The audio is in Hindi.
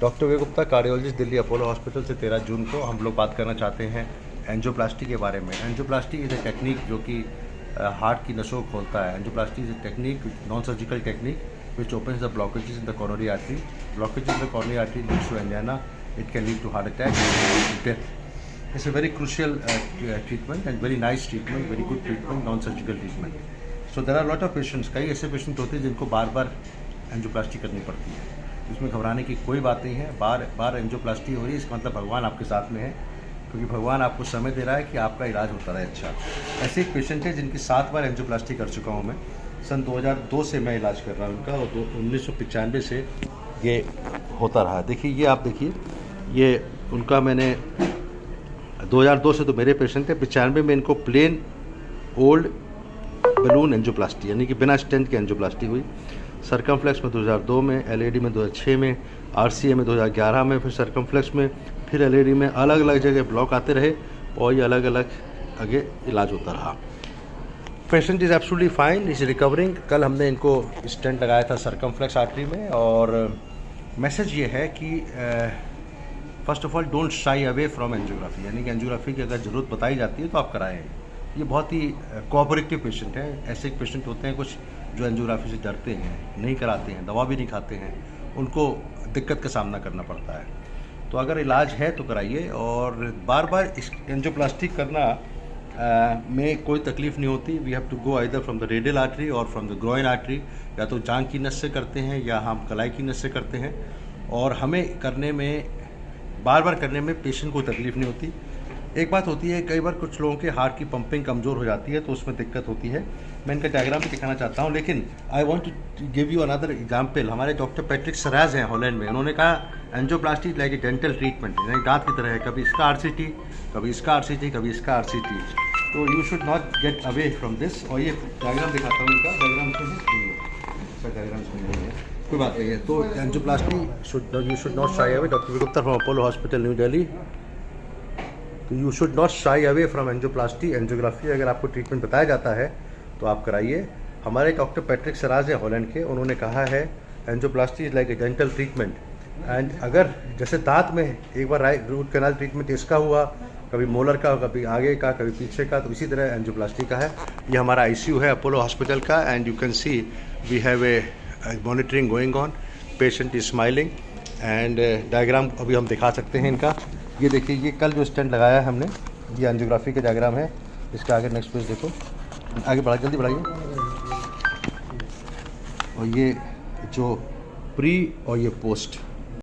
Doctor Vivek Gupta, cardiologist, Delhi Apollo hospital से 13 जून को हम लोग बात करना चाहते हैं एंजियोप्लास्टी के बारे में। एंजियोप्लास्टी इज़ ए टेक्निक जो कि हार्ट की नसों को खोलता है। Angioplasty is a technique, non surgical technique which opens the blockages in the coronary artery. Blockages in the coronary artery leads to angina. It can lead to heart attack, death. It's a very crucial treatment and very nice treatment, very good treatment, non-surgical treatment. So there are a lot of patients, कई ऐसे पेशेंट होते हैं जिनको बार बार एंजियोप्लास्टी करनी पड़ती है। इसमें घबराने की कोई बात नहीं है। बार बार एंजियोप्लास्टी हो रही है, इसका मतलब भगवान आपके साथ में है, क्योंकि भगवान आपको समय दे रहा है कि आपका इलाज होता रहे अच्छा। ऐसे एक पेशेंट है जिनकी 7 बार एंजियोप्लास्टी कर चुका हूँ मैं। सन 2002 से मैं इलाज कर रहा हूँ उनका, और 1995 से ये होता रहा। देखिए, ये आप देखिए, ये उनका मैंने 2002 से तो मेरे पेशेंट थे। 95 में इनको प्लेन ओल्ड बलून एंजियोप्लास्टी यानी कि बिना स्टेंट की एंजियोप्लास्टी हुई। सर्कमफ्लेक्स में 2002 में, एलएडी में 2006 में, आरसीए में 2011 में, फिर सर्कमफ्लेक्स में, फिर एलएडी में। अलग अलग जगह ब्लॉक आते रहे और ये अलग अलग आगे इलाज होता रहा। Patient is absolutely fine, is recovering. कल हमने इनको स्टेंट लगाया था सर्कमफ्लेक्स आर्टरी में। और मैसेज ये है कि first of all don't shy away from angiography, यानी कि एंजियोग्राफी की अगर ज़रूरत बताई जाती है तो आप कराएं। ये बहुत ही कोऑपरेटिव पेशेंट है। ऐसे पेशेंट होते हैं कुछ जो एंजियोग्राफी से डरते हैं, नहीं कराते हैं, दवा भी नहीं खाते हैं, उनको दिक्कत का सामना करना पड़ता है। तो अगर इलाज है तो कराइए। और बार बार इस एंजियोप्लास्टी करना में कोई तकलीफ़ नहीं होती। We have to go either from the radial artery और फ्रॉम द ग्रोइन आर्टरी, या तो जांघ की नस से करते हैं या हम कलाई की नस से करते हैं। और हमें करने में, बार बार करने में पेशेंट को तकलीफ़ नहीं होती। एक बात होती है, कई बार कुछ लोगों के हार्ट की पंपिंग कमज़ोर हो जाती है तो उसमें दिक्कत होती है। मैं इनका डायग्राम भी दिखाना चाहता हूँ, लेकिन I want to give you another example. हमारे डॉक्टर पैट्रिक सराज हैं हॉलैंड में, उन्होंने कहा angioplasty like a dental treatment, यानी दांत की तरह है। कभी इसका आरसीटी, कभी इसका आरसीटी, कभी इसका आरसीटी। तो you should not get away from this. और ये डायग्राम दिखाता हूँ इनका, डायग्राम है, कोई बात नहीं है। तो angioplasty you should not shy away. Doctor Gupta from Apollo hospital New Delhi. तो you should not shy away from angioplasty. Angiography अगर आपको ट्रीटमेंट बताया जाता है तो आप कराइए। हमारे डॉक्टर पैट्रिक सराज है हॉलैंड के, उन्होंने कहा है angioplasty is like a dental treatment. And अगर जैसे दांत में एक बार रूट कैनाल ट्रीटमेंट इसका हुआ, कभी मोलर का, कभी आगे का, कभी पीछे का, तो इसी तरह एंजियोप्लास्टी का है। ये हमारा आईसीयू है अपोलो हॉस्पिटल का, and you can see we have a monitoring going on. Patient is smiling. And diagram अभी हम दिखा सकते हैं इनका। ये देखिए, ये कल जो स्टेंट लगाया है हमने, ये एंजियोग्राफी का डायग्राम है। इसका आगे नेक्स्ट पेज देखो, आगे बढ़ा, जल्दी बढ़ाइए। और ये जो प्री और ये पोस्ट